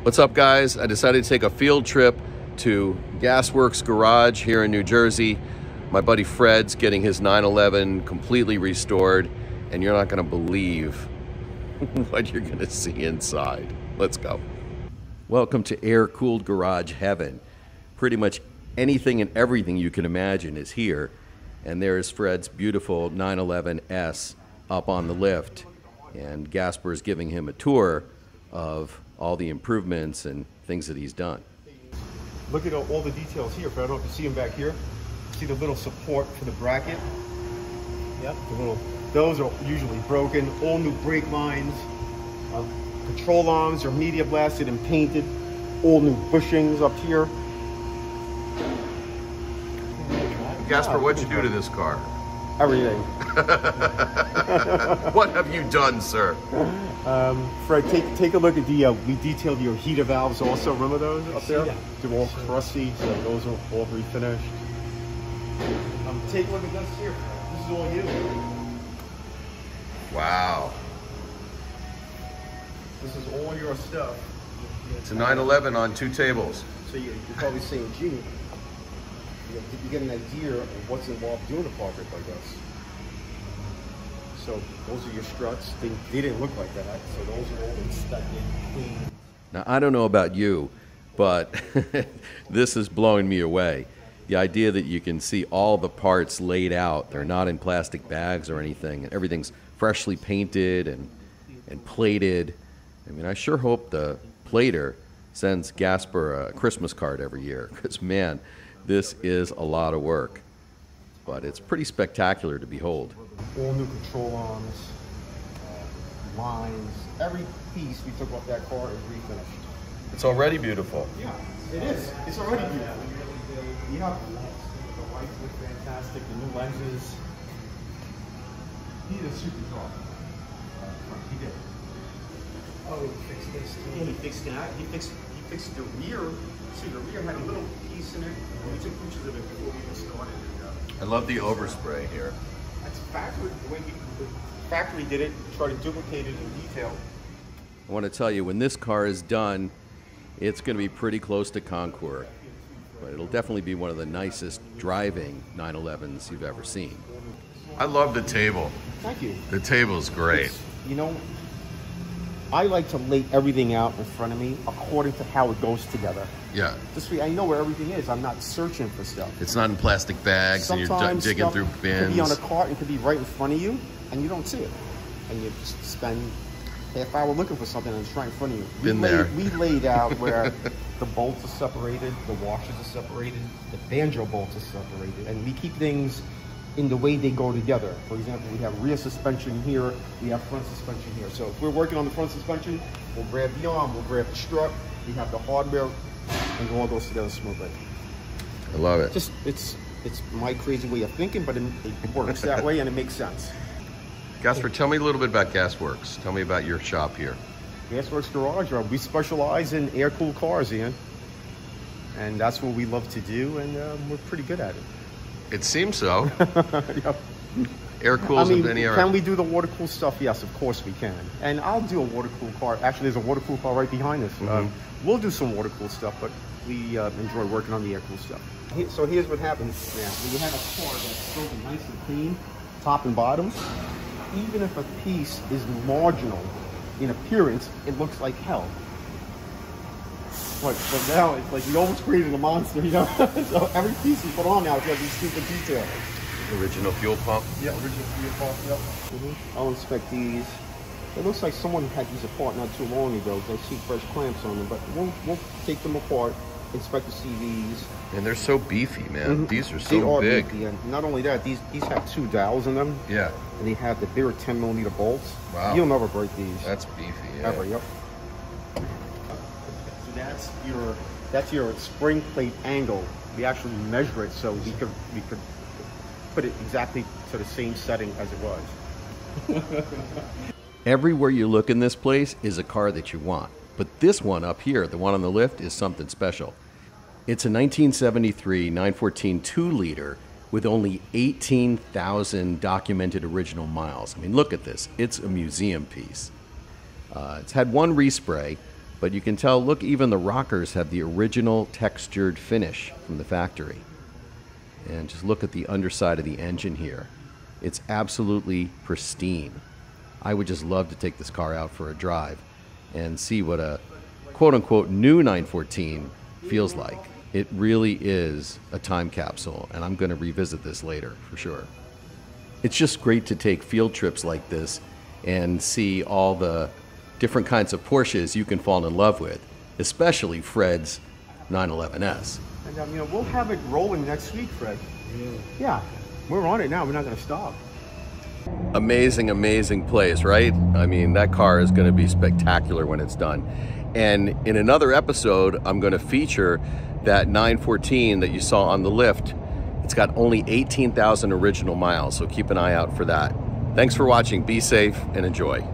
What's up, guys? I decided to take a field trip to Gaswerks Garage here in New Jersey. My buddy Fred's getting his 911 completely restored, and you're not going to believe what you're going to see inside. Let's go. Welcome to air-cooled garage heaven. Pretty much anything and everything you can imagine is here. And there's Fred's beautiful 911S up on the lift. And Gasper is giving him a tour of all the improvements and things that he's done. Look at all the details here, Fred. I don't know if you see them back here. See the little support for the bracket? Yep. Those are usually broken. All new brake lines. Control arms are media blasted and painted. All new bushings up here. Gasper, what'd you do to this car? Everything. What have you done, sir? Fred, take a look at the, we detailed your heater valves also. Remember those up there? They're all crusty, so those are all refinished. Take a look at this here, Fred. This is all you. Wow. This is all your stuff. It's a 911 on two tables. So you're probably saying, gee, you get an idea of what's involved doing a project like this. So those are your struts. They didn't look like that. So those are all inspected, clean. Now, I don't know about you, but this is blowing me away. The idea that you can see all the parts laid out. They're not in plastic bags or anything. Everything's freshly painted and plated. I mean, I sure hope the plater sends Gasper a Christmas card every year, because, man, this is a lot of work. But it's pretty spectacular to behold. All new control arms, lines, every piece we took off that car is refinished. It's already beautiful. Yeah, it is. It's already beautiful. Yeah, the lights look fantastic. The new lenses. He did a super job. He did. Oh, he fixed this too. Yeah, he fixed that. He fixed the rear. See, the rear had a little piece in it. We took pictures of it before we even started. I love the overspray here. That's factory. The way the factory did it, tried to duplicate it in detail. I want to tell you, when this car is done, it's going to be pretty close to Concours. But it'll definitely be one of the nicest driving 911s you've ever seen. I love the table. Thank you. The table's great. You know, I like to lay everything out in front of me according to how it goes together. Yeah. This way I know where everything is. I'm not searching for stuff. It's not in plastic bags and you're digging through bins. It could be on a cart and could be right in front of you and you don't see it. And you just spend half hour looking for something and it's right in front of you. We laid out where the bolts are separated, the washers are separated, the banjo bolts are separated, and we keep things in the way they go together. For example, we have rear suspension here, we have front suspension here. So if we're working on the front suspension, we'll grab the arm, we'll grab the strut, we have the hardware, and it all goes together smoothly. I love it. Just it's my crazy way of thinking, but it works that way and it makes sense. Gasper, tell me a little bit about Gaswerks. Tell me about your shop here. Gaswerks Garage, we specialize in air-cooled cars, Ian. And that's what we love to do, and we're pretty good at it. It seems so. Yep. Air-cooled of any era. Can we do the water-cooled stuff? Yes, of course we can. And I'll do a water-cooled car. Actually, there's a water-cooled car right behind us. We'll do some water-cooled stuff, but we enjoy working on the air-cooled stuff. So here's what happens now. When you have a car that's still nice and clean, top and bottom, even if a piece is marginal in appearance, it looks like hell. But now it's like you almost created a monster, you know? So every piece you put on now, you have these stupid details. Original fuel pump? Yeah, original fuel pump, yep. I'll inspect these. It looks like someone had these apart not too long ago. I see fresh clamps on them, but we'll take them apart, inspect the CVs. And they're so beefy, man. These are so big. Beefy. And not only that, these have 2 dowels in them. Yeah. And they have the bigger 10mm bolts. Wow. You'll never break these. That's beefy, yeah. Ever, yep. So that's your spring plate angle. We actually measure it so we could put it exactly to the same setting as it was. Everywhere you look in this place is a car that you want. But this one up here, the one on the lift, is something special. It's a 1973 914 2-liter with only 18,000 documented original miles. I mean, look at this. It's a museum piece. It's had one respray, But you can tell, look, even the rockers have the original textured finish from the factory. And just look at the underside of the engine here. It's absolutely pristine. I would just love to take this car out for a drive and see what a quote-unquote new 914 feels like. It really is a time capsule, and I'm going to revisit this later for sure. It's just great to take field trips like this and see all the different kinds of Porsches you can fall in love with, especially Fred's 911S. And you know, we'll have it rolling next week, Fred. Yeah, we're on it now. We're not going to stop. Amazing, amazing place, right? I mean, that car is going to be spectacular when it's done. And in another episode, I'm going to feature that 914 that you saw on the lift. It's got only 18,000 original miles, so keep an eye out for that. Thanks for watching. Be safe and enjoy.